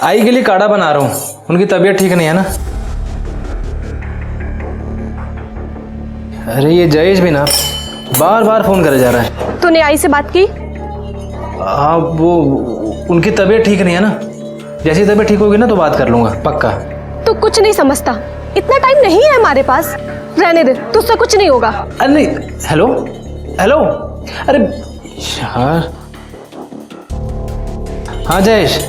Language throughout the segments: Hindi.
आई के लिए काढ़ा बना रहा हूँ, उनकी तबीयत ठीक नहीं है ना। अरे ये जयेश भी ना बार बार फोन करे जा रहा है। तूने आई से बात की? हाँ वो उनकी तबीयत ठीक नहीं है ना, जैसी तबीयत ठीक होगी ना तो बात कर लूंगा पक्का। तू कुछ नहीं समझता, इतना टाइम नहीं है हमारे पास, रहने दे, तुझसे कुछ नहीं होगा। अरे नहीं, हेलो हेलो, अरे यार। हाँ जयेश।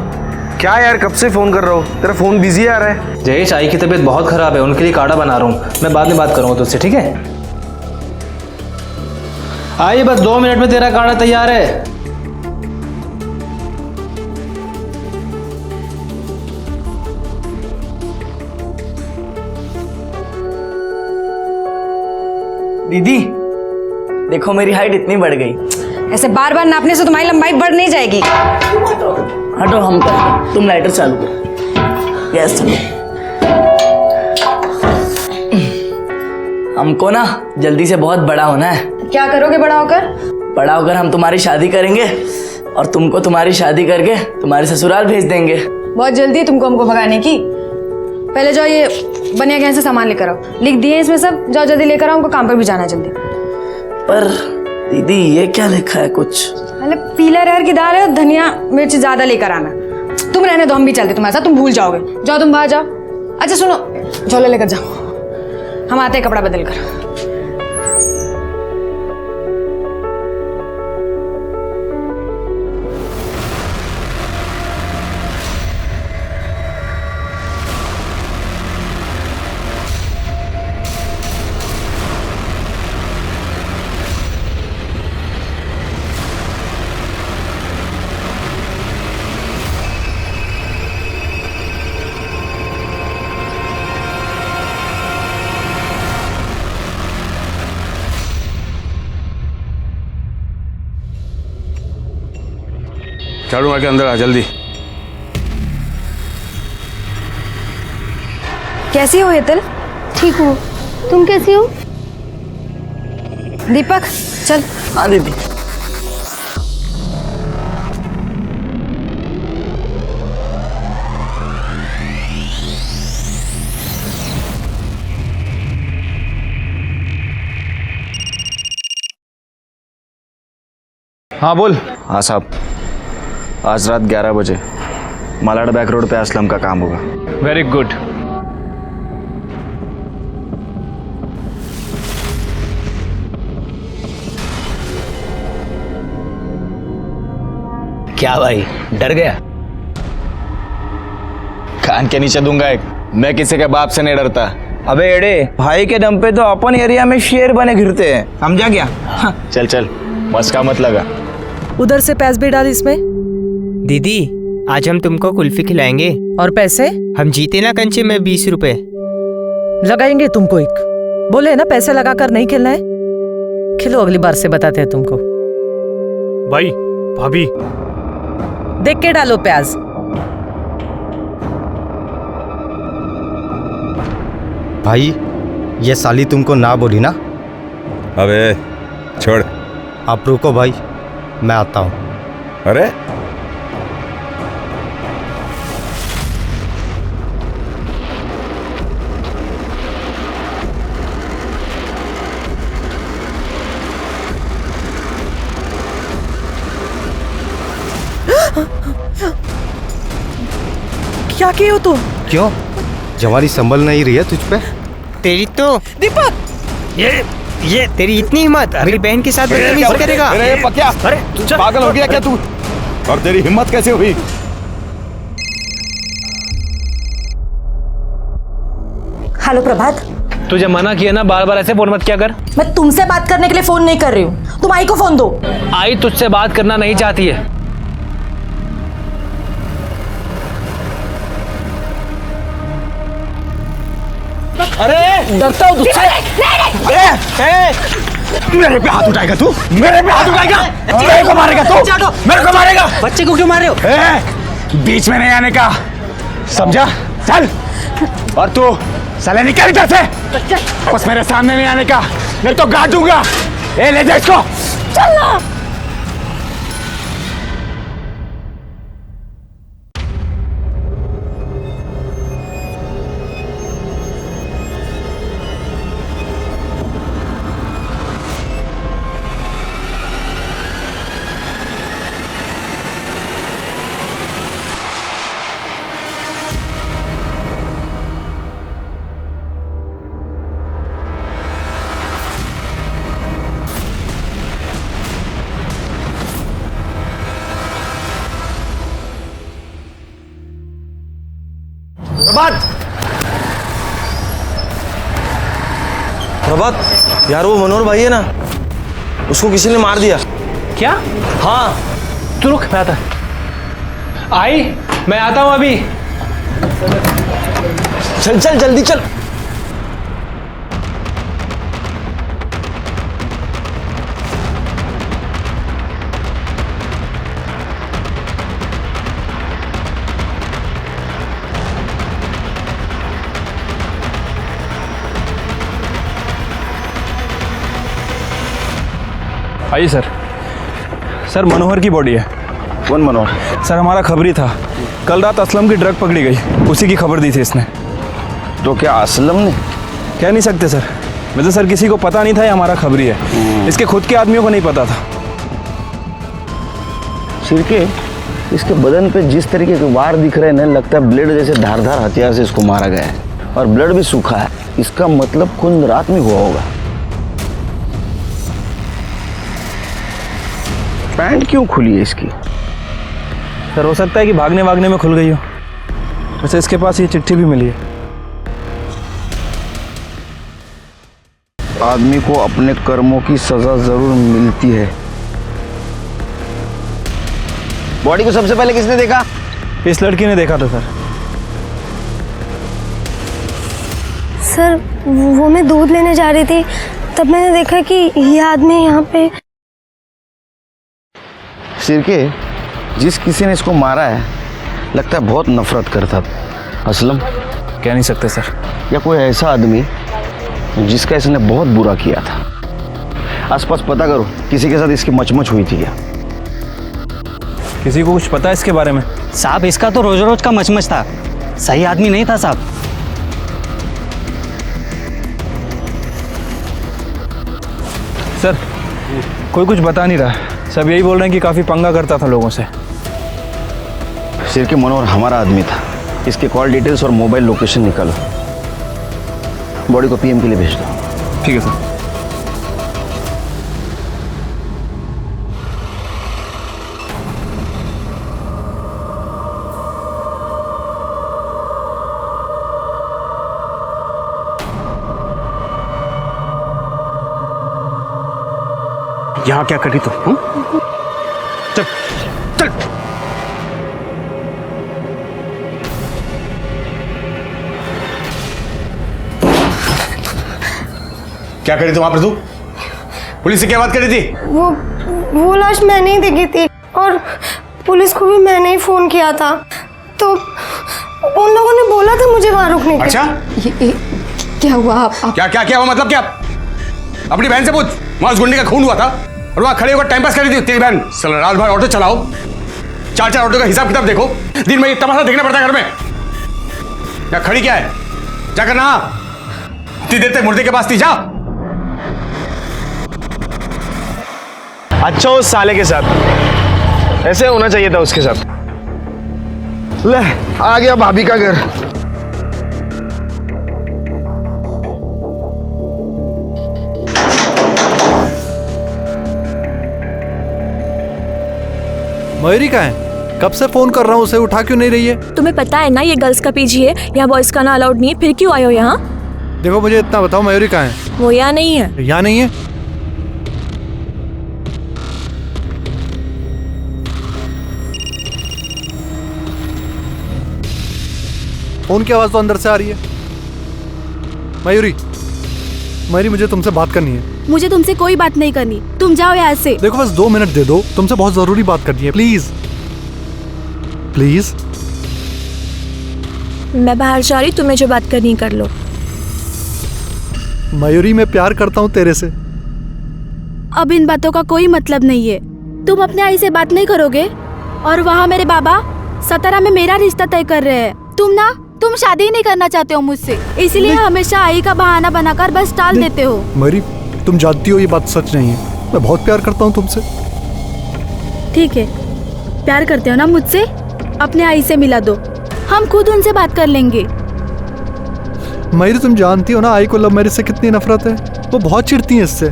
क्या यार, कब से फोन कर रहा हूँ, तेरा फोन बिजी आ रहा है। जयेश आई की तबीयत बहुत खराब है, उनके लिए काढ़ा बना रहा हूँ, मैं बाद में बात करूँगा तुझसे, ठीक है? आई बस 2 मिनट में तेरा काढ़ा तैयार है। दीदी देखो मेरी हाइट इतनी बढ़ गई। ऐसे बार बार नापने से तुम्हारी लंबाई बढ़ नहीं जाएगी। हटो, हम कर, तुम लाइटर चालू करो, गैस चालू। हमको ना जल्दी से बहुत बड़ा होना है। क्या करोगे बड़ा होकर? बड़ा होकर हम तुम्हारी शादी करेंगे और तुमको तुम्हारी शादी करके तुम्हारे ससुराल भेज देंगे। बहुत जल्दी है तुमको हमको भगाने की। पहले जाओ ये बनिया गहन से सामान लेकर आओ, लिख दिए इसमें सब, जाओ जल्दी लेकर आओ, हमको काम पर भी जाना है जल्दी। पर दीदी ये क्या लिखा है कुछ? पहले पीला अरहर की दाल है और धनिया मिर्च ज्यादा लेकर आना। तुम रहने दो, हम भी चलते तुम्हारे साथ, तुम भूल जाओगे। जाओ तुम बाहर जाओ। अच्छा सुनो, झोला लेकर जाओ, हम आते हैं कपड़ा बदल कर। झाड़ू मार के अंदर आ जल्दी। कैसी हो हेतल? ठीक हूँ, तुम कैसी हो? दीपक चल। हाँ दीदी। हाँ बोल। हाँ साहब, आज रात 11 बजे मालाड बैक रोड पे असलम का काम होगा। Very good. क्या भाई, डर गया? कान के नीचे दूंगा एक, मैं किसी के बाप से नहीं डरता। अबे एड़े, भाई के दम पे तो अपन एरिया में शेर बने घिरते हैं, समझा क्या? चल चल, मस्का मत लगा। उधर से पैस भी डाल इसमें। दीदी आज हम तुमको कुल्फी खिलाएंगे। और पैसे? हम जीते ना कंचे में 20 रुपए लगाएंगे तुमको एक। बोले ना पैसे लगाकर नहीं खेलना है, खिलो, अगली बार से बताते हैं तुमको। भाई भाभी देख के डालो प्याज। भाई ये साली तुमको ना बोली ना? अबे छोड़। आप रुको भाई, मैं आता हूँ। अरे क्या किए हो तुम? क्यों, जवानी संभल नहीं रही है तुझ पे? तेरी तो दीपक, ये तेरी इतनी हिम्मत, अपनी बहन के साथ बदतमीजी करेगा? अरे पक्या, अरे पागल हो गया क्या तू? और तेरी हिम्मत कैसे हुई? हेलो प्रभात। तुझे मना किया ना, बार बार ऐसे फोन मत किया कर। मैं तुमसे बात करने के लिए फोन नहीं कर रही हूँ, तुम आई को फोन दो। आई तुझसे बात करना नहीं चाहती है। अरे डरता हूँ तुझसे। मेरे पे हाथ उठाएगा तू? मेरे पे हाथ उठाएगा? मेरे को मारेगा तू? मेरे को मारेगा? बच्चे को क्यों मार रहे हो? बीच में नहीं आने का, समझा? चल। और तू साले निकल इधर से, बस मेरे सामने नहीं आने का, नहीं तो गाड़ दूंगा। ए ले जा इसको। चल ना। प्रभात, प्रभात, यार वो मनोहर भाई है ना, उसको किसी ने मार दिया। क्या? हाँ। तू रुक, मैं आता। आई, मैं आता हूँ अभी। चल चल जल्दी चल। आइए सर। सर मनोहर की बॉडी है। कौन मनोहर? सर हमारा खबरी था, कल रात असलम की ड्रग पकड़ी गई, उसी की खबर दी थी इसने। तो क्या असलम ने? कह नहीं सकते सर, वैसे सर किसी को पता नहीं था ये हमारा खबरी है, इसके खुद के आदमियों को नहीं पता था। सिरके, इसके बदन पे जिस तरीके के वार दिख रहे हैं ना, लगता है ब्लेड जैसे धारदार हथियार से इसको मारा गया है, और ब्लड भी सूखा है। इसका मतलब खून रात में हुआ होगा। पैंट क्यों खुली है इसकी? सर हो सकता है कि भागने वागने में खुल गई हो। वैसे इसके पास ये चिट्ठी भी मिली है। आदमी को अपने कर्मों की सजा जरूर मिलती है। बॉडी को सबसे पहले किसने देखा? इस लड़की ने देखा था सर। सर वो मैं दूध लेने जा रही थी, तब मैंने देखा कि ये आदमी यहाँ पे। सिरके, जिस किसी ने इसको मारा है, लगता है बहुत नफरत करता था। असलम? कह नहीं सकते सर। या कोई ऐसा आदमी जिसका इसने बहुत बुरा किया था। आसपास पता करो, किसी के साथ इसकी मचमच हुई थी क्या? किसी को कुछ पता है इसके बारे में? साहब इसका तो रोज रोज का मचमच था, सही आदमी नहीं था साहब। सर कोई कुछ बता नहीं रहा, सब यही बोल रहे हैं कि काफ़ी पंगा करता था लोगों से। सिरके, मनोहर हमारा आदमी था। इसके कॉल डिटेल्स और मोबाइल लोकेशन निकालो, बॉडी को पीएम के लिए भेज दो। ठीक है सर। यहाँ क्या करी तो? चल चल। क्या करी तुम वहां पर? तू पुलिस से क्या बात करी थी? वो लाश मैंने ही देखी थी, और पुलिस को भी मैंने ही फोन किया था, तो उन लोगों ने बोला था मुझे वहां रुकने के। अच्छा, क्या हुआ? आप क्या हुआ? मतलब क्या? अपनी बहन से पूछ, वहां उस गुंडे का खून हुआ था और वहां खड़े होकर टाइम पास कर रही थी तेरी बहन। चल रात भर ऑटो चलाओ, 4 ऑटो का हिसाब किताब देखो, दिन में ये तमाशा देखना पड़ता है घर में। क्या खड़ी क्या है? जाकर नहा, इतनी देर तक मुर्दे के पास थी, जा। अच्छा उस साले के साथ ऐसे होना चाहिए था उसके साथ। ले आ गया भाभी का घर। मयूरी कहाँ है? कब से फोन कर रहा हूँ, उसे उठा क्यों नहीं रही है? तुम्हें पता है ना ये गर्ल्स का पीजी है, यहाँ बॉयज का ना अलाउड नहीं है, फिर क्यों आए हो यहाँ? देखो मुझे इतना बताओ, मयूरी कहाँ है? वो यहाँ नहीं है। यहाँ नहीं है? फोन की आवाज तो अंदर से आ रही है। मयूरी, मयूरी मुझे तुमसे बात करनी है। मुझे तुमसे कोई बात नहीं करनी, तुम जाओ यहाँ से। देखो बस 2 मिनट दे दो, तुमसे बहुत जरूरी बात करनी है, प्लीज प्लीज। मैं बाहर जा रही, तुम्हें जो बात करनी कर लो। मयूरी मैं प्यार करता हूँ तेरे से। अब इन बातों का कोई मतलब नहीं है। तुम अपने आई से बात नहीं करोगे, और वहाँ मेरे बाबा सतारा में मेरा रिश्ता तय कर रहे हैं। तुम शादी नहीं करना चाहते हो मुझसे, इसलिए हमेशा आई का बहाना बनाकर बस टाल देते हो। मयूरी तुम जानती हो ये बात सच नहीं है, मैं बहुत प्यार करता हूँ तुमसे। ठीक है, प्यार करते हो ना मुझसे, अपने आई से मिला दो, हम खुद उनसे बात कर लेंगे। मयूरी तुम जानती हो ना आई को लव मैरिज से कितनी नफरत है, वो बहुत चिढ़ती है इससे।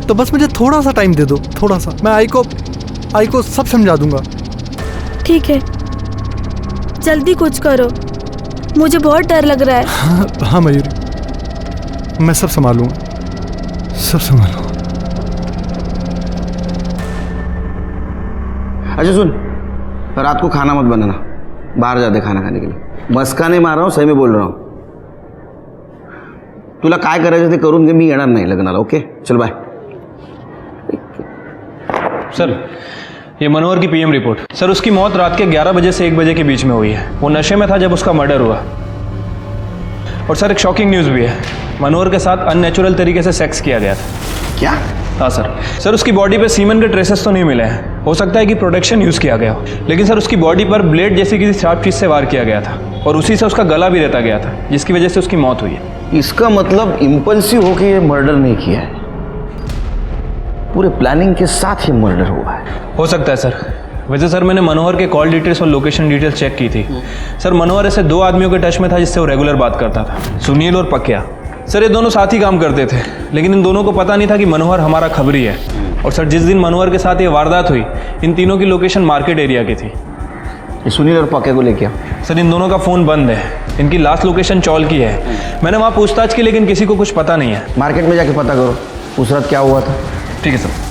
तो बस मुझे थोड़ा सा टाइम दे दो, थोड़ा सा, मैं आई को सब समझा दूंगा। ठीक है, जल्दी कुछ करो, मुझे बहुत डर लग रहा है। हाँ मयूरी, मैं सब संभालूंगा, सब संभालूंगा। अच्छा सुन, रात को खाना मत बनाना, बाहर जाते खाना खाने के लिए। मस्का नहीं मार रहा हूँ, सही में बोल रहा हूँ। तुला काय करायचं ते करून घे, मी येणार नाही लग्नाला. ओके चल बाय. सर ये मनोहर की पीएम रिपोर्ट। सर उसकी मौत रात के 11 बजे से 1 बजे के बीच में हुई है। वो नशे में था जब उसका मर्डर हुआ। और सर एक शॉकिंग न्यूज़ भी है, मनोहर के साथ अननेचुरल तरीके से सेक्स किया गया था। क्या? हाँ सर उसकी बॉडी पे सीमन के ट्रेसेस तो नहीं मिले हैं, हो सकता है कि प्रोटेक्शन यूज़ किया गया हो, लेकिन सर उसकी बॉडी पर ब्लेड जैसी किसी शार्प चीज़ से वार किया गया था और उसी से उसका गला भी रेता गया था, जिसकी वजह से उसकी मौत हुई है। इसका मतलब इम्पल्सिव होकर ये मर्डर नहीं किया है, पूरे प्लानिंग के साथ ही मर्डर हुआ है। हो सकता है सर। वैसे सर मैंने मनोहर के कॉल डिटेल्स और लोकेशन डिटेल्स चेक की थी। सर मनोहर ऐसे 2 आदमियों के टच में था जिससे वो रेगुलर बात करता था, सुनील और पक्या। सर ये दोनों साथ ही काम करते थे, लेकिन इन दोनों को पता नहीं था कि मनोहर हमारा खबरी है। और सर जिस दिन मनोहर के साथ ये वारदात हुई, इन तीनों की लोकेशन मार्केट एरिया की थी। ये सुनील और पक्या को लेके आओ। सर इन दोनों का फ़ोन बंद है, इनकी लास्ट लोकेशन चौल की है। मैंने वहाँ पूछताछ की, लेकिन किसी को कुछ पता नहीं है। मार्केट में जाके पता करो उस रात क्या हुआ था। ठीक है सर।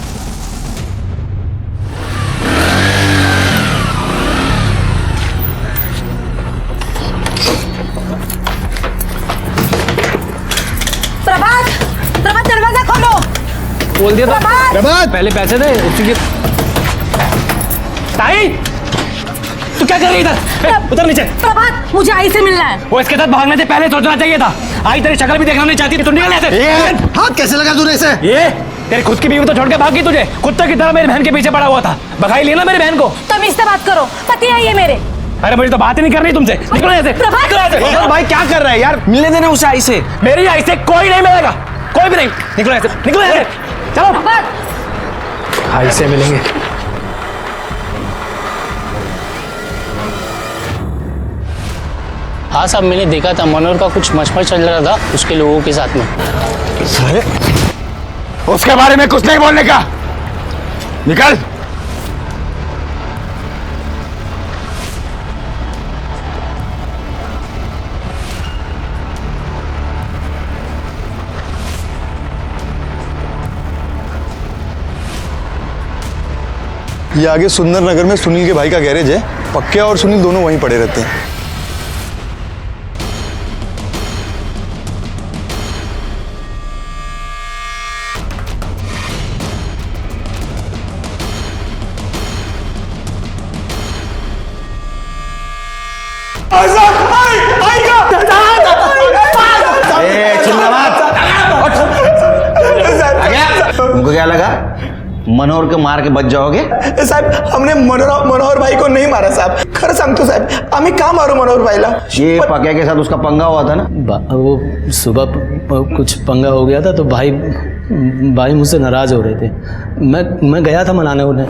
प्रभात दरवाजा खोलो। बोल दिया था प्रभात! पहले पैसे दे उसी के। ताई तू क्या कर रही इधर? उतर नीचे। प्रभात मुझे आई से मिलना है। वो इसके साथ भागने से पहले सोचना चाहिए था। आई तेरी शक्ल भी देखना नहीं चाहती थी, तू निकल ऐसे। हाथ कैसे लगा तूने इसे? ये तेरी खुद की बीवी तो छोड़ के भागी, तुझे कुत्ते की तरह मेरी बहन के पीछे पड़ा हुआ था। भगाई लेना मेरी बहन को। तुम इससे बात करो, पति है ये मेरे। अरे मुझे तो बात ही नहीं करनी तुमसे। निकलो ऐसे। भाई क्या कर रहा है यार, मिलने देना उसे आई से। मेरी आई से कोई नहीं मिलेगा, कोई भी नहीं। निकलो ऐसे, निकलो ऐसे। चलो आई से मिलेंगे। हाँ साहब, मैंने देखा था मनोहर का कुछ मशमश चल रहा था उसके लोगों के साथ में। साले उसके बारे में कुछ नहीं बोलने का, निकल। ये आगे सुंदर नगर में सुनील के भाई का गैरेज है। पक्या और सुनील दोनों वहीं पड़े रहते हैं। तुमको क्या लगा मनोहर के मार के बच जाओगे? साहेब हमने मनोहर भाई को नहीं मारा साहब, खरं सांगतो साहेब, आम्ही का मारू मनोहर भाईला? ये पक्या के साथ उसका पंगा हुआ था ना? वो सुबह कुछ पंगा हो गया था तो भाई मुझसे नाराज हो रहे थे। मैं गया था मनाने उन्हें।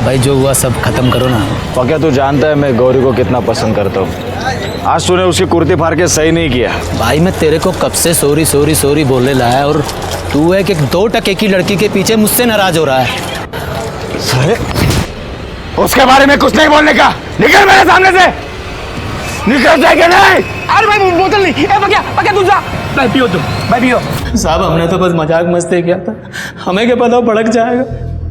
भाई जो हुआ सब खत्म करो ना। पक्या तू जानता है मैं गौरी को कितना पसंद करता हूँ। आज तूने उसकी कुर्ती फाड़ के सही नहीं किया। भाई मैं तेरे को कब से सॉरी सॉरी सॉरी बोलने लाया और तू एक 2 टके की लड़की के पीछे मुझसे नाराज हो रहा है। साले उसके बारे में कुछ नहीं बोलने का, निकल मेरे सामने से। निकल जाएगा नहीं। अरे भाई बोतल नहीं। ए पक्या तू जा। भाई पियो तुम, भाई पियो। साहब हमने तो बस मजाक मस्ती किया था, हमें क्या पता भड़क जाएगा।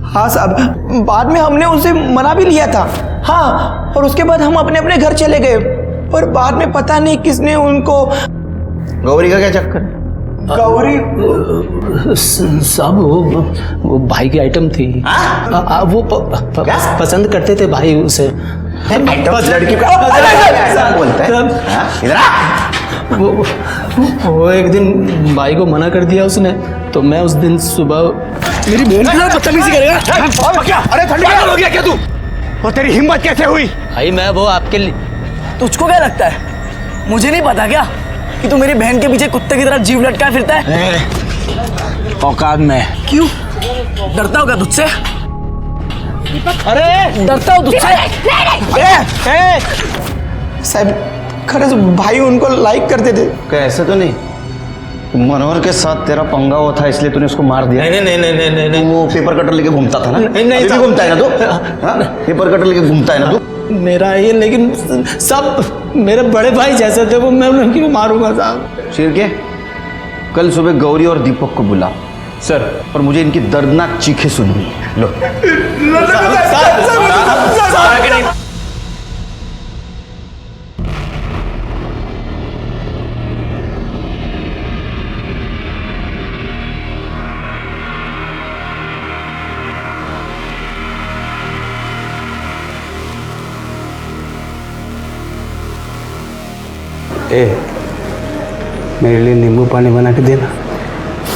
हाँ साहब, बाद में हमने उनसे मना भी लिया था। हाँ, और उसके बाद हम अपने अपने घर चले गए, पर बाद में पता नहीं किसने उनको। गौरी का क्या चक्कर है? गौरी साहब वो भाई की आइटम थी। वो पसंद करते थे भाई उसे। लड़की बोलता है। वो एक दिन भाई को मना कर दिया उसने, तो मैं उस दिन सुबह मेरी बहन के साथ बदतमीजी करेगा? अरे ठंडी हो गया क्या तू? और तेरी हिम्मत कैसे हुई? भाई मैं वो आपके लिए। तुझको क्या लगता है मुझे नहीं पता क्या कि तू मेरी बहन के पीछे कुत्ते की तरह जीव लटका फिरता है? औकात में। क्यों डरता होगा तुझसे? अरे डरता हो तुझसे? साहब खरंच भाई उनको लाइक करते थे। क्या ऐसा तो नहीं? मनोहर के साथ तेरा पंगा हुआ था इसलिए तूने उसको मार दिया? नहीं नहीं नहीं नहीं नहीं नहीं वो पेपर कटर लेके घूमता था ना? नहीं, अभी भी साहब। घूमता है ना तू? हाँ? पेपर कटर लेके घूमता है ना तू? मेरा ये, लेकिन सब मेरे बड़े भाई जैसे थे वो, मैं उनकी को मारूंगा साहब। शेर के कल सुबह गौरी और दीपक को बुला सर। और मुझे इनकी दर्दनाक चीखें सुननी है। लो मेरे लिए नींबू पानी बना के देना,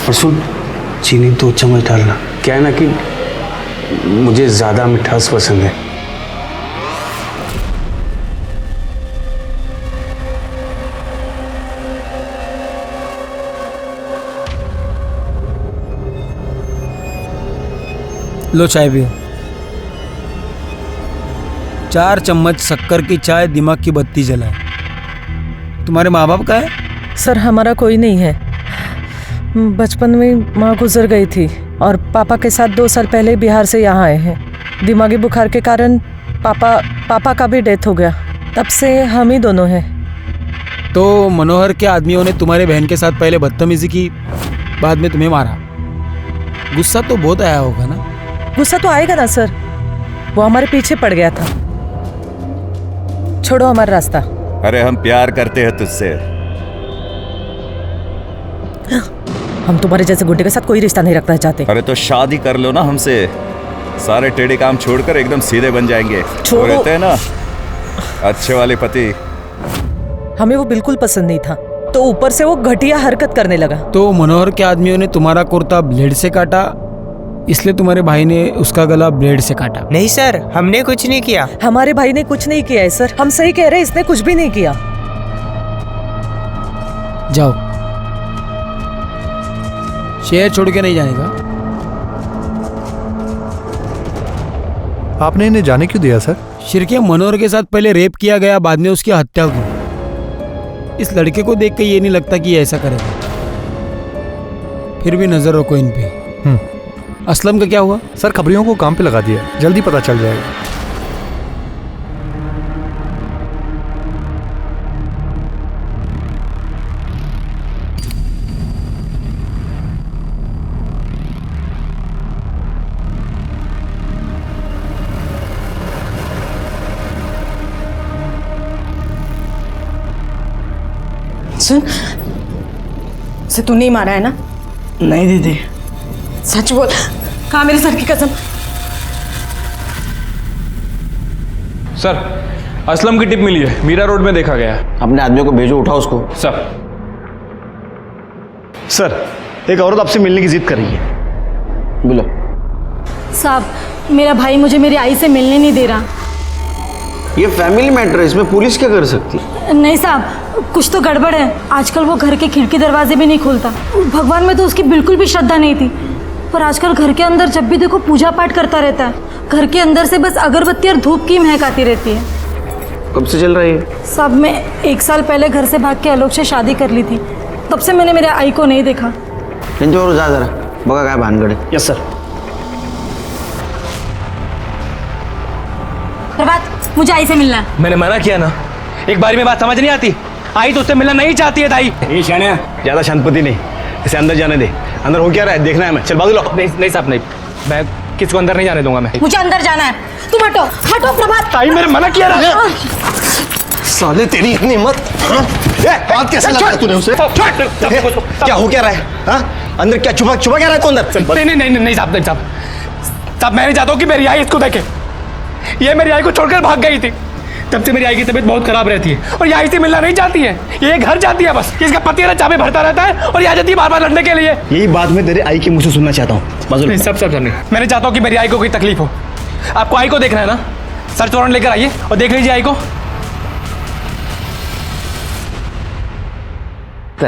और सुन चीनी 2 चम्मच डालना। क्या है ना कि मुझे ज़्यादा मिठास पसंद है। लो चाय पियो। 4 चम्मच शक्कर की चाय दिमाग की बत्ती जलाए। तुम्हारे माँ बाप का है? सर हमारा कोई नहीं है। बचपन में माँ गुजर गई थी और पापा के साथ 2 साल पहले बिहार से यहाँ आए हैं। दिमागी बुखार के कारण पापा का भी डेथ हो गया। तब से हम ही दोनों हैं। तो मनोहर के आदमियों ने तुम्हारे बहन के साथ पहले बदतमीजी की, बाद में तुम्हें मारा। गुस्सा तो बहुत आया होगा ना? गुस्सा तो आएगा ना सर, वो हमारे पीछे पड़ गया था। छोड़ो हमारा रास्ता। अरे हम प्यार करते हैं तुझसे। हम तुम्हारे जैसे गुंडे के साथ कोई रिश्ता नहीं रखना चाहते। अरे तो शादी कर लो ना हमसे, सारे टेढ़े काम छोड़कर एकदम सीधे बन जाएंगे। छोड़ो। वो रहते हैं ना अच्छे वाले पति। हमें वो बिल्कुल पसंद नहीं था, तो ऊपर से वो घटिया हरकत करने लगा। तो मनोहर के आदमियों ने तुम्हारा कुर्ता ब्लेड से काटा, इसलिए तुम्हारे भाई ने उसका गला ब्लेड से काटा। नहीं सर, हमने कुछ नहीं किया। हमारे भाई ने कुछ नहीं किया है सर, हम सही कह रहे हैं, इसने कुछ भी नहीं किया। जाओ, शहर छोड़ के नहीं जाने का। आपने इन्हें जाने क्यों दिया सर? शिरके मनोहर के साथ पहले रेप किया गया, बाद में उसकी हत्या की। इस लड़के को देख के ये नहीं लगता कि ये ऐसा करेगा। फिर भी नजर रखो इन पे। असलम का क्या हुआ? सर खबरियों को काम पे लगा दिया, जल्दी पता चल जाएगा। सुन, से तू नहीं मारा है ना? नहीं दीदी। सच बोल, कहाँ मेरे सर की कसम। सर असलम की टिप मिली है, मीरा रोड में देखा गया है। अपने आदमियों को भेजो, उठाओ उसको। सर एक औरत आपसे मिलने की जिद कर रही है। बोलो। साहब, मेरा भाई मुझे मेरी आई से मिलने नहीं दे रहा। ये फैमिली मैटर है, इसमें पुलिस क्या कर सकती है? नहीं साहब, कुछ तो गड़बड़ है। आजकल वो घर के खिड़की दरवाजे भी नहीं खोलता। भगवान में तो उसकी बिल्कुल भी श्रद्धा नहीं थी, पर आजकल घर के अंदर जब भी देखो पूजा पाठ करता रहता है। घर के अंदर से बस अगरबत्ती और धूप की महक आती रहती है। कब से चल रही है? साहब, मैं 1 साल पहले घर से भाग के आलोक से शादी कर ली थी, तब से मैंने मेरे आई को नहीं देखा। और जा जरा, बगा क्या भानगढ़। Yes sir. प्रभात, मुझे आई से मिलना है। मैंने मना किया ना, एक बारी में बात समझ नहीं आती। आई तो उससे मिलना नहीं चाहती है दाई। ये शानिया ज्यादा शांतपति नहीं, इसे अंदर जाने दे। अंदर हो क्या रहा है देखना है, मैं चल बाजू लो। नहीं साहब नहीं, मैं किसको अंदर नहीं जाने दूंगा। मैं मुझे अंदर जाना है। तुम हटो हटो प्रभात। ताई मेरे मना किया रहा। साले तेरी इतनी हिम्मत, बात कैसे लगा तूने उसे? क्या हो क्या रहा है? हाँ? अंदर क्या छुपा क्या रहा है तू अंदर? नहीं साहब, नहीं साहब, साहब मैं नहीं चाहता हूँ कि मेरी आई इसको देखे। ये मेरी आई को छोड़कर भाग गई थी, तब से मेरी आई की तबीयत बहुत खराब रहती है और ये आई से मिलना नहीं चाहती है। ये घर जाती है बस, इसका पति है ना चाबे भरता रहता है और ये आ जाती है बार बार लड़ने के लिए। यही बात मैं तेरे आई के मुंह से सुनना चाहता हूँ। नहीं सब नहीं, मैं नहीं चाहता हूँ कि मेरी आई को कोई तकलीफ हो। आपको आई को देखना है ना, सर्च वारंट लेकर आइए और देख लीजिए आई को।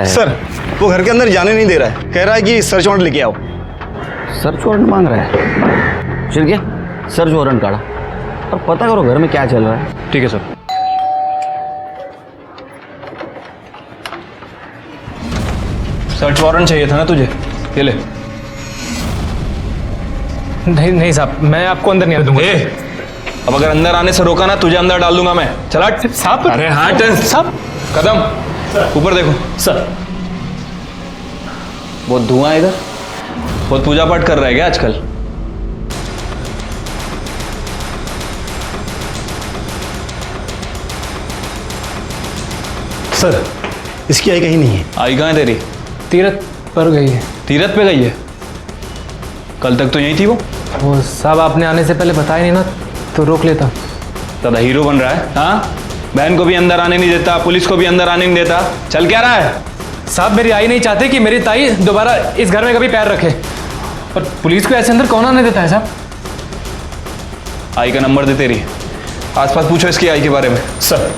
सर वो घर के अंदर जाने नहीं दे रहा है, कह रहा है कि सर्च वारंट लेके आओ। सर्च वारंट मांग रहा है? फिर क्या? सर्च वारंट काढ़ा और पता करो घर में क्या चल रहा है। ठीक है सर। सर्च वारंट चाहिए था ना तुझे, ये ले। नहीं नहीं साहब, मैं आपको अंदर नहीं आने दूंगा। अब अगर अंदर आने से रोका ना, तुझे अंदर डाल दूंगा मैं। चला साहब। अरे हट साहब। कदम ऊपर देखो सर। बहुत धुआं है इधर। बहुत पूजा पाठ कर रहा है क्या आजकल? सर, इसकी आई कहीं नहीं है। आई कहाँ है तेरी? तीरथ पर गई है। तीरथ पे गई है? कल तक तो यहीं थी वो साहब आपने आने से पहले बताया नहीं ना, तो रोक लेता। दादा हीरो बन रहा है। हाँ, बहन को भी अंदर आने नहीं देता, पुलिस को भी अंदर आने नहीं देता। चल क्या रहा है? साहब मेरी आई नहीं चाहती कि मेरी ताई दोबारा इस घर में कभी पैर रखे, और पुलिस को ऐसे अंदर कौन आने देता है साहब? आई का नंबर दे तेरी, आसपास पूछो इसकी आई के बारे में। सर।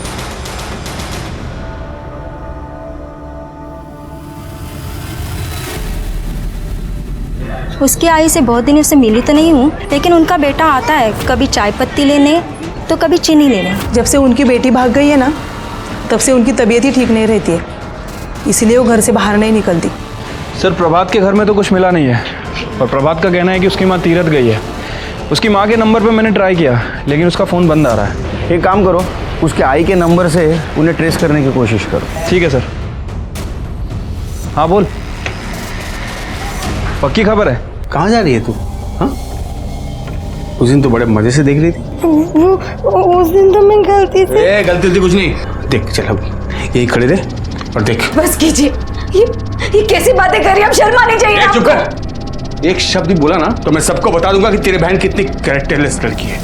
उसकी आई से बहुत दिनों से मिली तो नहीं हूँ, लेकिन उनका बेटा आता है कभी चाय पत्ती लेने तो कभी चीनी लेने। जब से उनकी बेटी भाग गई है ना, तब से उनकी तबीयत ही ठीक नहीं रहती है, इसलिए वो घर से बाहर नहीं निकलती। सर प्रभात के घर में तो कुछ मिला नहीं है, और प्रभात का कहना है कि उसकी माँ तीरथ गई है। उसकी माँ के नंबर पे मैंने ट्राई किया, लेकिन उसका फ़ोन बंद आ रहा है। एक काम करो, उसके आई के नंबर से उन्हें ट्रेस करने की कोशिश करो। ठीक है सर। हाँ बोल, पक्की खबर है? कहाँ जा रही है तू? हाँ, उस दिन तो बड़े मजे से देख रही थी। उस दिन तो मैं गलती से। गलती कुछ नहीं। देख चल, अब यही खड़े रहे और देख। बस कीजिए, ये कैसी बातें कर रही हैं? अब शर्म आनी चाहिए। चुप कर। एक शब्द भी बोला ना तो मैं सबको बता दूंगा कि तेरी बहन कितनी कैरेक्टरलेस लड़की है।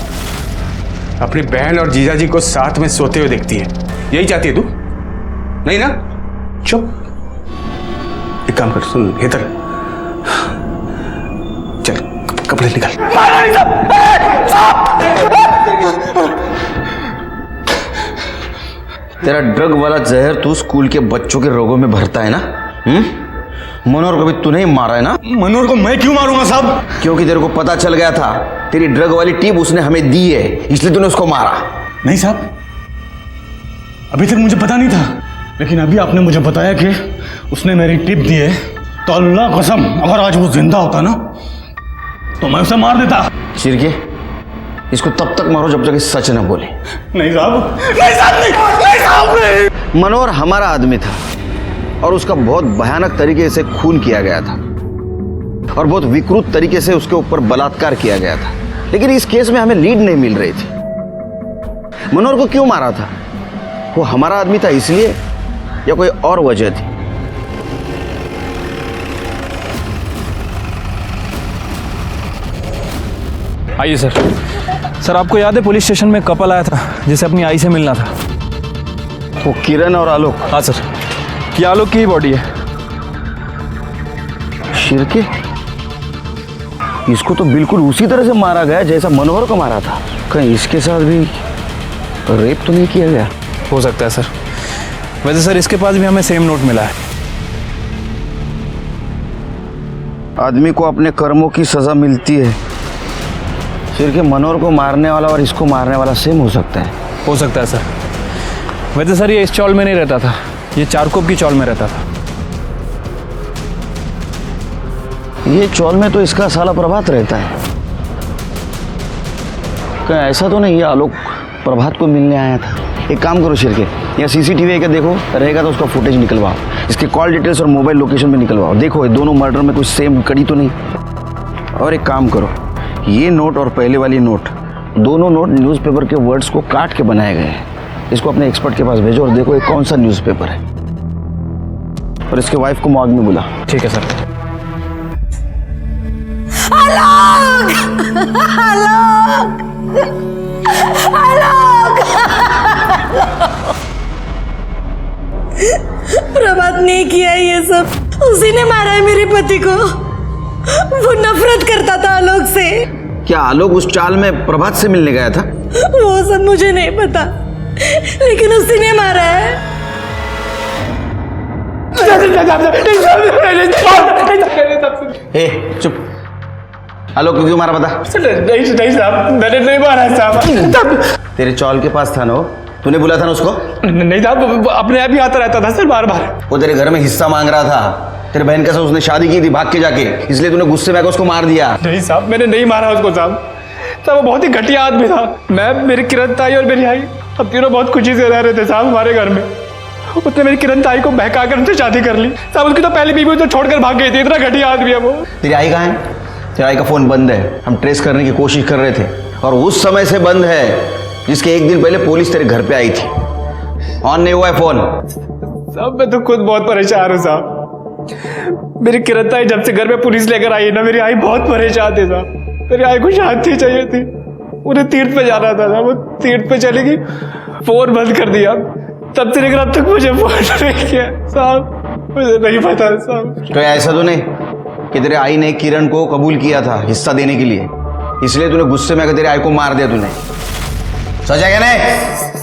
अपनी बहन और जीजाजी को साथ में सोते हुए देखती है। यही चाहती है तू? नहीं ना? चुप। एक काम कर, सुन हेतर, चल कपड़े निकाल। तेरा ड्रग वाला जहर तू स्कूल के बच्चों के रोगों में भरता है ना? मनोहर को भी तूने ही मारा है ना? मनोहर को मैं क्यों मारूंगा साहब? क्योंकि तेरे को पता चल गया था तेरी ड्रग वाली टिप उसने हमें दी है, इसलिए तूने उसको मारा। नहीं साहब, अभी तक मुझे पता नहीं था, लेकिन अभी आपने मुझे बताया कि उसने मेरी टिप दी है, तो अल्लाह कसम अगर आज वो जिंदा होता ना तो मैं उसे मार देता। शिरके, इसको तब तक मारो जब तक ये सच न बोले। नहीं साहब, नहीं साहब, नहीं साहब, नहीं। मनोहर हमारा आदमी था और उसका बहुत भयानक तरीके से खून किया गया था और बहुत विकृत तरीके से उसके ऊपर बलात्कार किया गया था, लेकिन इस केस में हमें लीड नहीं मिल रही थी। मनोहर को क्यों मारा था? वो हमारा आदमी था इसलिए या कोई और वजह थी? आइए सर। सर आपको याद है पुलिस स्टेशन में कपल आया था जिसे अपनी आई से मिलना था? वो किरण और आलोक? हाँ सर, ये आलोक की ही बॉडी है। शिरके, इसको तो बिल्कुल उसी तरह से मारा गया जैसा मनोहर को मारा था। कहीं इसके साथ भी रेप तो नहीं किया गया? हो सकता है सर। वैसे सर इसके पास भी हमें सेम नोट मिला है। आदमी को अपने कर्मों की सजा मिलती है। शिरके, मनोहर को मारने वाला और इसको मारने वाला सेम हो सकता है? हो सकता है सर। वैसे सर ये इस चौल में नहीं रहता था, ये चारकोप की चौल में रहता था। ये चौल में तो इसका साला प्रभात रहता है। क्या ऐसा तो नहीं ये आलोक प्रभात को मिलने आया था? एक काम करो शिरके, या सीसीटीवी का देखो, रहेगा तो उसका फुटेज निकलवाओ, इसके कॉल डिटेल्स और मोबाइल लोकेशन भी निकलवाओ। देखो ये दोनों मर्डर में कुछ सेम कड़ी तो नहीं। और एक काम करो, ये नोट और पहले वाली नोट, दोनों नोट न्यूज़पेपर के वर्ड्स को काट के बनाए गए हैं। इसको अपने एक्सपर्ट के पास भेजो और देखो ये कौन सा न्यूज़पेपर है, और इसके वाइफ को मॉर्ग में बुला। ठीक है सर। आलोक! आलोक! आलोक! प्रभात ने किया ये सब, उसी ने मारा है मेरे पति को। वो नफरत करता था आलोक से। क्या आलोक उस चाल में प्रभात से मिलने गया था? वो सब मुझे नहीं पता, लेकिन उसी ने मारा है। ए, चुप। आलोक को क्यों मारा बता? नहीं साहब, मैंने नहीं मारा साहब। तेरे चौल के पास था ना तूने बुलाया था ना उसको? नहीं साहब, वो अपने आप ही आता रहता था सर बार बार। वो तेरे घर में हिस्सा मांग रहा था। तेरे बहन के साथ उसने शादी की थी भाग के जाके, इसलिए तूने गुस्से में आकर उसको मार दिया। नहीं साहब, मैंने नहीं मारा उसको साहब। वो बहुत ही घटिया आदमी था। मैं, मेरी किरण ताई और मेरी आई, हम तीनों बहुत खुशी से रह रहे थे साहब हमारे घर में। उसने मेरी किरण ताई को बहका कर उनसे शादी कर ली साहब। उसकी तो पहली बीवी तो छोड़कर भाग गई थी। इतना घटिया आदमी है वो। तेरी आई कहाँ है? तेरी आई का फोन बंद है। हम ट्रेस करने की कोशिश कर रहे थे और उस समय से बंद है जिसके एक दिन पहले पुलिस तेरे घर पे आई थी। ऑन नहीं हुआ है फोन। साहब मैं तो खुद बहुत परेशान हूँ साहब। मेरी किरण ताई जब से घर में पुलिस लेकर आई ना, मेरी आई बहुत परेशान थी साहब। मेरी आई को शांति चाहिए थी। उन्हें तीर्थ पे जाना था साहब। वो तीर्थ पे चली गई, फोन बंद कर दिया। तब से लेकर अब तक मुझे फोन नहीं किया साहब। मुझे नहीं पता साहब। तो ऐसा तो नहीं कि तेरे आई ने किरण को कबूल किया था हिस्सा देने के लिए, इसलिए तूने गुस्से में आकर तेरे आई को मार दिया तूने? सच है क्या नहीं?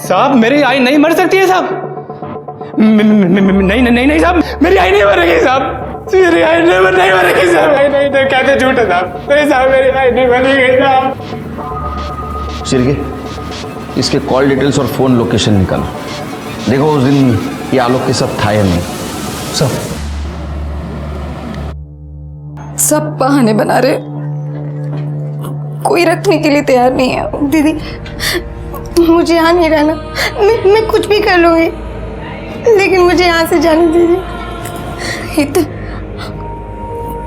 साहब मेरी आई नहीं मर सकती है साहब। नहीं नहीं नहीं साहब, मेरी आई नहीं मरेगी साहब। मेरी आई नहीं मरेगी साहब। नहीं कहते झूठ है साहब। नहीं साहब, मेरी आई नहीं मरेगी साहब। शिरके, इसके कॉल डिटेल्स और फोन लोकेशन निकालो। देखो उस दिन ये आलोक के साथ था या नहीं। सब बहाने बना रहे, कोई रखने के लिए तैयार नहीं है। दीदी मुझे यहाँ नहीं रहना, मैं कुछ भी कर लूँगी, लेकिन मुझे यहाँ से जाने दीजिए।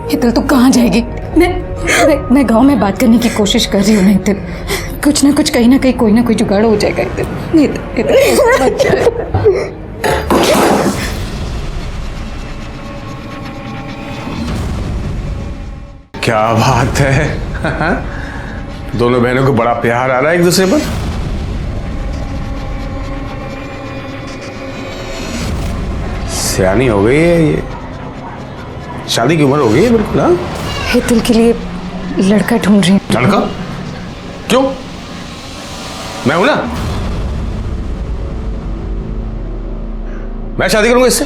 हितल तू कहाँ जाएगी? मैं गांव में बात करने की कोशिश कर रही हूँ ना हितल। कुछ ना कुछ, कहीं ना कहीं कोई ना कोई जुगाड़ हो जाएगा हितल। क्या बात है। दोनों बहनों को बड़ा प्यार आ रहा है एक दूसरे पर। सियानी हो गई है ये, शादी की उम्र हो गई है बिल्कुल। हाँ, हितल के लिए लड़का ढूंढ रही हूँ। लड़का? क्यों? मैं हूं ना, मैं शादी करूंगा इससे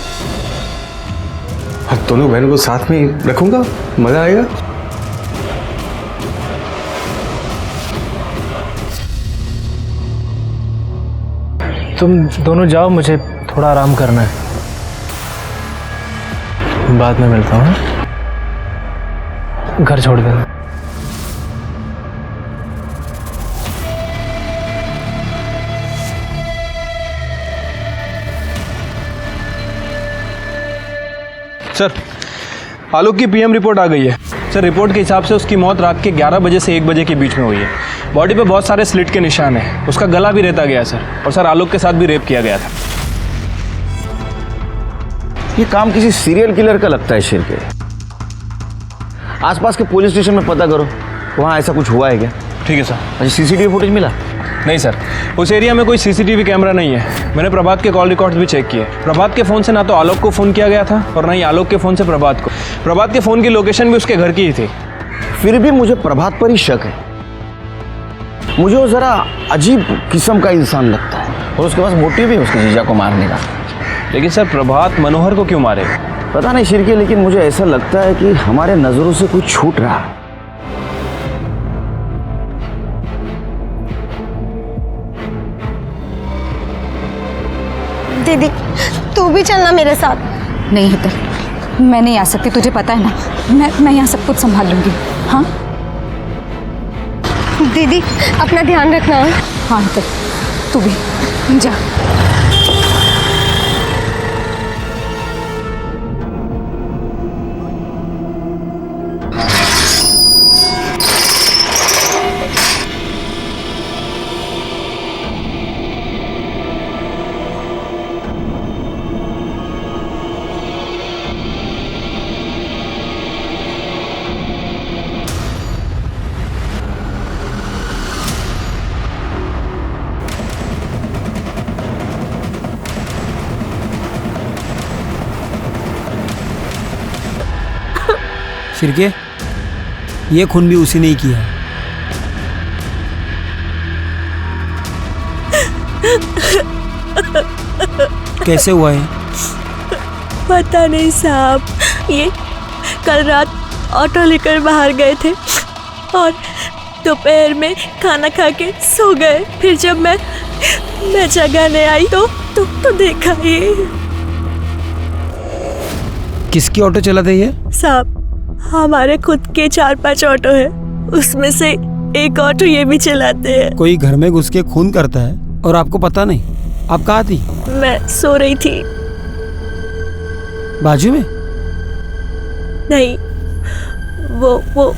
और दोनों बहनों को साथ में रखूंगा, मजा आएगा। तुम दोनों जाओ, मुझे थोड़ा आराम करना है। बाद में मिलता हूँ। घर छोड़ देना। सर, आलोक की पीएम रिपोर्ट आ गई है। सर, रिपोर्ट के हिसाब से उसकी मौत रात के 11 बजे से 1 बजे के बीच में हुई है। बॉडी पे बहुत सारे स्लिट के निशान हैं। उसका गला भी रेता गया सर। और सर, आलोक के साथ भी रेप किया गया था। ये काम किसी सीरियल किलर का लगता है शिरके। आसपास के पुलिस स्टेशन में पता करो, वहाँ ऐसा कुछ हुआ है क्या? ठीक है सर। अच्छा, सीसीटीवी फुटेज मिला? नहीं सर, उस एरिया में कोई सीसीटीवी कैमरा नहीं है। मैंने प्रभात के कॉल रिकॉर्ड्स भी चेक किए। प्रभात के फ़ोन से ना तो आलोक को फ़ोन किया गया था और ना ही आलोक के फ़ोन से प्रभात को। प्रभात के फ़ोन की लोकेशन भी उसके घर की ही थी। फिर भी मुझे प्रभात पर ही शक है। मुझे वो ज़रा अजीब किस्म का इंसान लगता है और उसके पास मोटिव भी है उसके जीजा को मारने का। लेकिन सर, प्रभात मनोहर को क्यों मारेगा? पता नहीं शिरके, लेकिन मुझे ऐसा लगता है कि हमारे नज़रों से कुछ छूट रहा है। दीदी तू भी चलना मेरे साथ। नहीं हितल, मैं नहीं आ सकती, तुझे पता है ना। मैं यहाँ सब कुछ संभाल लूंगी। हाँ दीदी अपना ध्यान रखना। हाँ हितल, तू भी जा। शिरके, ये खून भी उसी ने ही किया। कैसे हुआ है? पता नहीं साहब, ये कल रात ऑटो लेकर बाहर गए थे और दोपहर में खाना खा के सो गए। फिर जब मैं जगाने आई तो देखा ये। किसकी ऑटो चलाते ये? साहब हमारे खुद के 4-5 ऑटो है, उसमें से एक ऑटो ये भी चलाते हैं। कोई घर में घुस के खून करता है और आपको पता नहीं? आप कहाँ थी? मैं सो रही थी। बाजू में? नहीं, वो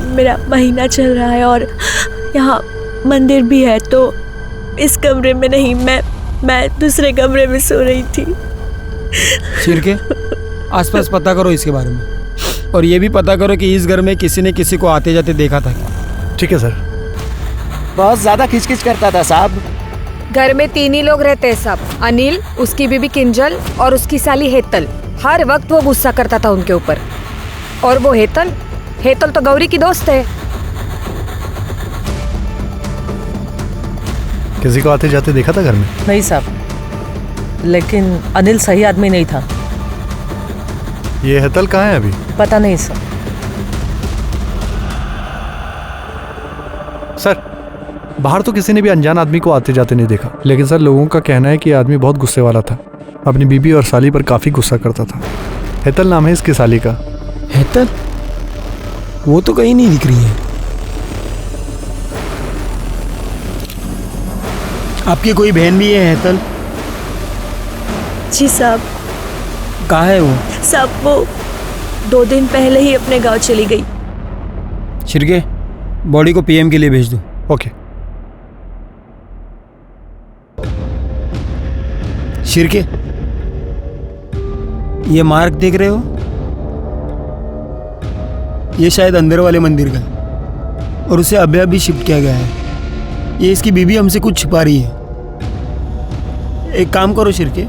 मेरा महीना चल रहा है और यहाँ मंदिर भी है, तो इस कमरे में नहीं, मैं दूसरे कमरे में सो रही थी। छिरके, आसपास पता करो इसके बारे में, और ये भी पता करो कि इस घर में किसी ने किसी को आते जाते देखा था क्या? ठीक है सर। बहुत ज्यादा खिचखिच करता था साहब। घर में 3 ही लोग रहते हैं साहब, अनिल, उसकी बीबी किंजल और उसकी साली हेतल। हर वक्त वो गुस्सा करता था उनके ऊपर। और वो हेतल तो गौरी की दोस्त है। किसी को आते जाते देखा था घर में? नहीं साहब, लेकिन अनिल सही आदमी नहीं था। ये हेतल कहाँ है अभी? पता नहीं सर। सर, बाहर तो किसी ने भी अनजान आदमी को आते जाते नहीं देखा, लेकिन सर लोगों का कहना है कि ये आदमी बहुत गुस्से वाला था, अपनी बीबी और साली पर काफी गुस्सा करता था। हेतल नाम है इसकी साली का। हेतल? वो तो कहीं नहीं दिख रही है। आपकी कोई बहन भी है हेतल? जी साहब। कहाँ है वो? साहब वो 2 दिन पहले ही अपने गांव चली गई। छिरके, बॉडी को पीएम के लिए भेज दो। ओके। छिरके, ये मार्क देख रहे हो? ये शायद अंदर वाले मंदिर का है और उसे अभी अभी शिफ्ट किया गया है। ये इसकी बीबी हमसे कुछ छिपा रही है। एक काम करो छिरके,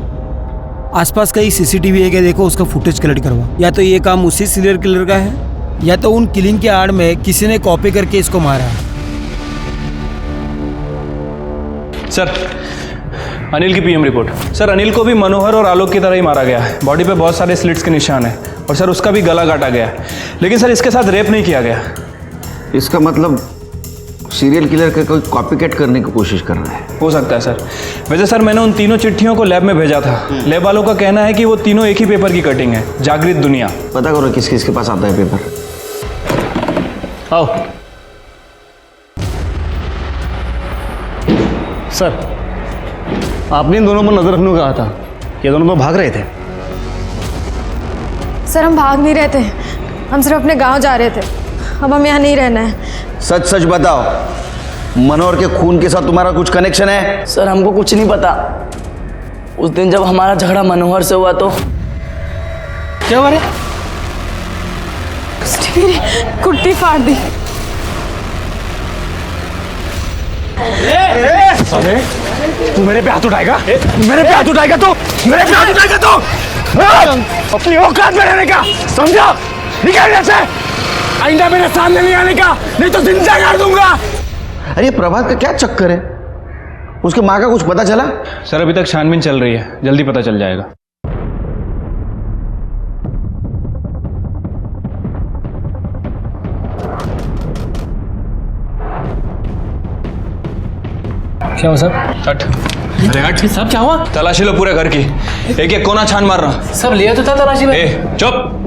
आसपास कहीं सीसीटीवी है क्या देखो, उसका फुटेज कलेक्ट करवाओ। या तो ये काम उसी सीरियल किलर का है या तो उन किलिंग के आड़ में किसी ने कॉपी करके इसको मारा है। सर, अनिल की पीएम रिपोर्ट। सर, अनिल को भी मनोहर और आलोक की तरह ही मारा गया है। बॉडी पे बहुत सारे स्लिट्स के निशान हैं और सर उसका भी गला काटा गया है, लेकिन सर इसके साथ रेप नहीं किया गया। इसका मतलब सीरियल किलर का कोई कॉपी कैट करने की कोशिश कर रहा है। हो सकता है सर। वैसे सर मैंने उन तीनों चिट्ठियों को लैब में भेजा था। लैब वालों का कहना है कि वो तीनों एक ही पेपर की कटिंग है, जागृत दुनिया। पता करो किस किसके पास आता है पेपर। आओ सर, आपने इन दोनों पर नजर रखने को कहा था। ये दोनों तो भाग रहे थे। सर हम भाग नहीं रहे थे, हम सिर्फ अपने गांव जा रहे थे। अब हम यहाँ नहीं रहना है। सच सच बताओ, मनोहर के खून के साथ तुम्हारा कुछ कनेक्शन है? सर हमको कुछ नहीं पता। उस दिन जब हमारा झगड़ा मनोहर से हुआ तो क्या हुआ रे? मेरी कुर्ती फाड़ दी। अरे तू मेरे पे हाथ उठाएगा? मेरे पे हाथ उठाएगा तो? मेरे पे हाथ उठाएगा तो? अपनी औकात में रहने का समझा? निकल यहाँ से, आइंदा मेरे सामने नहीं आने का, नहीं तो जिंदा कर दूंगा। अरे प्रभात का क्या चक्कर है? उसके माँ का कुछ पता चला? सर अभी तक छानबीन चल रही है, जल्दी पता चल जाएगा। क्या हुआ सर? हट। अरे हट साहब, क्या हुआ? तलाशी लो पूरे घर की, एक एक कोना छान मारना। सब लिया तो था तलाशी में। चुप।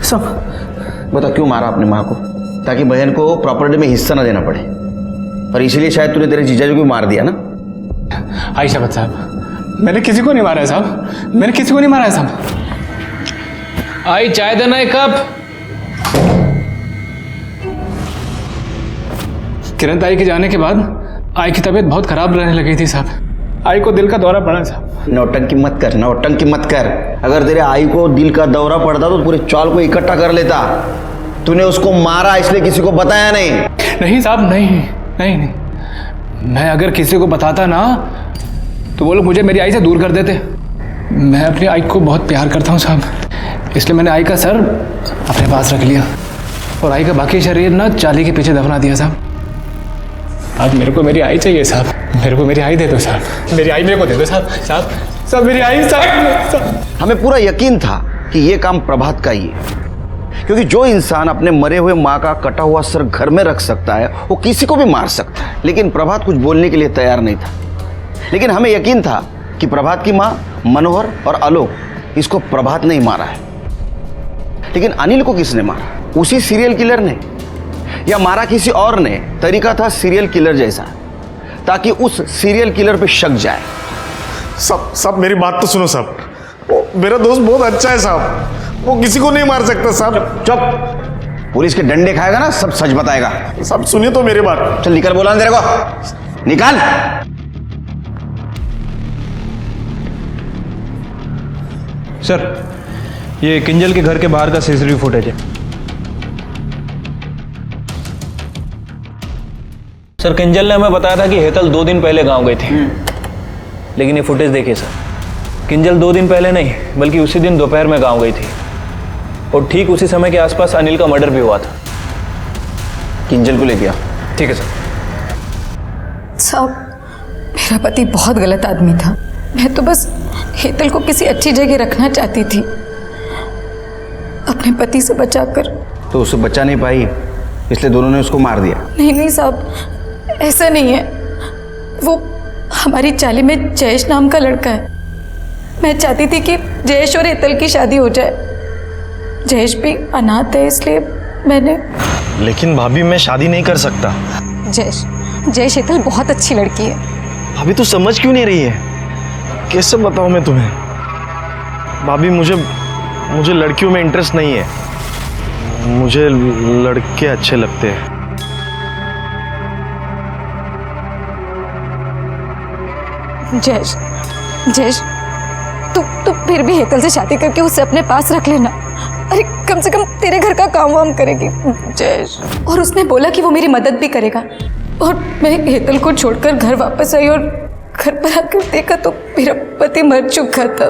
सब बता क्यों मारा अपनी माँ को? ताकि बहन को प्रॉपर्टी में हिस्सा ना देना पड़े, और इसीलिए शायद तूने तेरे जीजाजी को मार दिया ना? आई शपथ साहब, मैंने किसी को नहीं मारा है साहब, मैंने किसी को नहीं मारा है साहब। आई चाय देना एक कप। किरण ताई के जाने के बाद आई की तबीयत बहुत खराब रहने लगी थी साहब। आई को दिल का दौरा पड़ा साहब। नौटंकी मत कर, नौटंकी मत कर। अगर तेरे आई को दिल का दौरा पड़ता तो पूरे चौल को इकट्ठा कर लेता। तूने उसको मारा इसलिए किसी को बताया नहीं? नहीं साहब, नहीं। मैं अगर किसी को बताता ना तो वो लोग मुझे मेरी आई से दूर कर देते। मैं अपनी आई को बहुत प्यार करता हूँ साहब, इसलिए मैंने आई का सर अपने पास रख लिया और आई का बाकी शरीर ना चाली के पीछे दफना दिया साहब। अब मेरे को मेरी आई चाहिए साहब, मेरे को मेरी आई दे दो साहब, मेरी आई मेरे को दे दो साहब, मेरी आई साहब। हमें पूरा यकीन था कि ये काम प्रभात का ही है, क्योंकि जो इंसान अपने मरे हुए माँ का कटा हुआ सर घर में रख सकता है वो किसी को भी मार सकता है। लेकिन प्रभात कुछ बोलने के लिए तैयार नहीं था। लेकिन हमें यकीन था कि प्रभात की माँ मनोहर और आलोक, इसको प्रभात ने ही मारा है। लेकिन अनिल को किसने मारा? उसी सीरियल किलर ने, या मारा किसी और ने? तरीका था सीरियल किलर जैसा, ताकि उस सीरियल किलर पे शक जाए। सब मेरी बात तो सुनो साहब, मेरा दोस्त बहुत अच्छा है साहब, वो किसी को नहीं मार सकता साहब। चुप, पुलिस के डंडे खाएगा ना सब सच बताएगा। सब सुनिए तो मेरी बात। चल निकल, बोला तेरे को निकाल। सर, ये किंजल के घर के बाहर का सीसीटीवी फुटेज है। सर, किंजल ने हमें बताया था कि हेतल 2 दिन पहले गांव गई थी, लेकिन ये फुटेज देखिए सर, किंजल 2 दिन पहले नहीं बल्कि उसी दिन दोपहर में गांव गई थी और ठीक उसी समय के आसपास अनिल का मर्डर भी हुआ था। किंजल को ले गया। ठीक है सर। साहब, मेरा पति बहुत गलत आदमी था। मैं तो बस हेतल को किसी अच्छी जगह रखना चाहती थी, अपने पति से बचाकर। तो उसे बचा नहीं पाई, इसलिए दोनों ने उसको मार दिया। नहीं साहब, ऐसा नहीं है। वो हमारी चाली में जयेश नाम का लड़का है। मैं चाहती थी कि जयेश और हेतल की शादी हो जाए। जयेश भी अनाथ है, इसलिए मैंने। लेकिन भाभी, मैं शादी नहीं कर सकता। जयेश हेतल बहुत अच्छी लड़की है। भाभी, तू समझ क्यों नहीं रही है? कैसे बताऊं मैं तुम्हें? भाभी, मुझे लड़कियों में इंटरेस्ट नहीं है, मुझे लड़के अच्छे लगते हैं। जयेश, तू फिर भी हेतल से शादी करके उसे अपने पास रख लेना। अरे कम से कम तेरे घर का काम वाम करेगी जयेश। और उसने बोला कि वो मेरी मदद भी करेगा। और मैं हेतल को छोड़कर घर वापस आई और घर पर आकर देखा तो मेरा पति मर चुका था।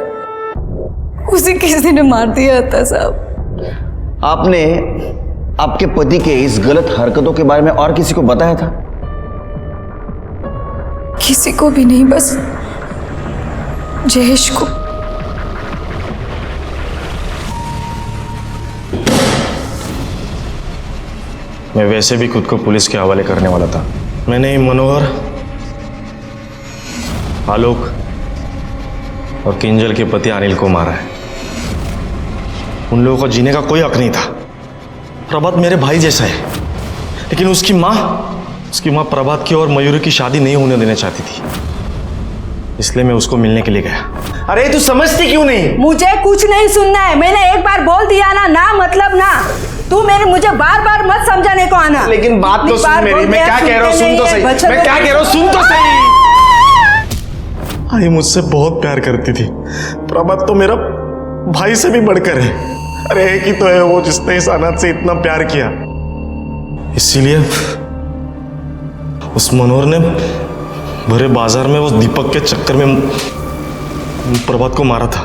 उसे किसी ने मार दिया था साहब। आपने आपके पति के इस गलत हरकतों के बारे में और किसी को बताया था? किसी को भी नहीं, बस जयेश को। मैं वैसे भी खुद को पुलिस के हवाले करने वाला था। मैंने मनोहर, आलोक और किंजल के पति अनिल को मारा है। उन लोगों को जीने का कोई हक नहीं था। प्रभात मेरे भाई जैसा है, लेकिन उसकी माँ प्रभात की और मयूरी की शादी नहीं होने देना चाहती थी, इसलिए मैं उसको मिलने के लिए गया। अरे तू समझती क्यों नहीं? मुझे कुछ नहीं सुनना है। मैंने एक बार बोल दिया ना मतलब ना। तू मुझे बार बार मत समझाने को आना। लेकिन बात तो सुन मेरी, मैं क्या कह रहा हूँ सुन तो सही। मैं क्या कह रहा हूँ सुन तो सही। आई मुझसे बहुत प्यार करती थी। प्रभात तो मेरा भाई से भी बढ़कर है। अरे एक ही तो है वो जिसने इस अनाथ से इतना प्यार किया। इसीलिए उस मनोहर ने भरे बाजार में उस दीपक के चक्कर में प्रभात को मारा था।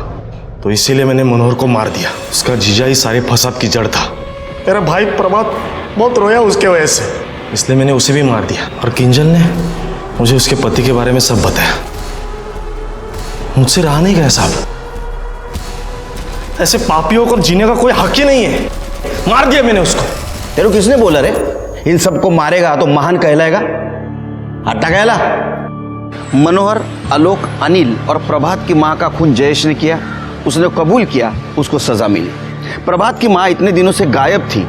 तो इसीलिए मैंने मनोहर को मार दिया। उसका जीजा ही सारे फसाद की जड़ था। मेरा भाई प्रभात बहुत रोया उसके वजह से, इसलिए मैंने उसे भी मार दिया। और किंजल ने मुझे उसके पति के बारे में सब बताया। मुझसे रहा नहीं गया साहब। ऐसे पापियों को जीने का कोई हक ही नहीं है। मार दिया मैंने उसको। तेरे किसने बोला रे इन सबको मारेगा तो महान कहलाएगा? हट्टा कहला। मनोहर, आलोक, अनिल और प्रभात की माँ का खून जयेश ने किया। उसने कबूल किया, उसको सजा मिली। प्रभात की माँ इतने दिनों से गायब थी,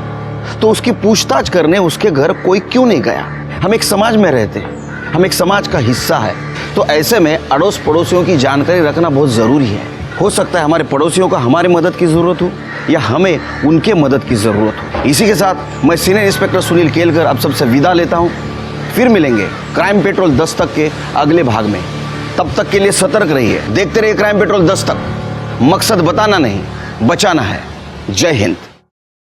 तो उसकी पूछताछ करने उसके घर कोई क्यों नहीं गया? हम एक समाज में रहते हैं, हम एक समाज का हिस्सा है, तो ऐसे में अड़ोस पड़ोसियों की जानकारी रखना बहुत ज़रूरी है। हो सकता है हमारे पड़ोसियों को हमारी मदद की ज़रूरत हो या हमें उनके मदद की ज़रूरत हो। इसी के साथ मैं सीनियर इंस्पेक्टर सुनील केलकर अब सबसे विदा लेता हूँ। फिर मिलेंगे क्राइम पेट्रोल 10 तक के अगले भाग में। तब तक के लिए सतर्क रहिए, देखते रहिए क्राइम पेट्रोल 10 तक। मकसद बताना नहीं, बचाना है। जय हिंद।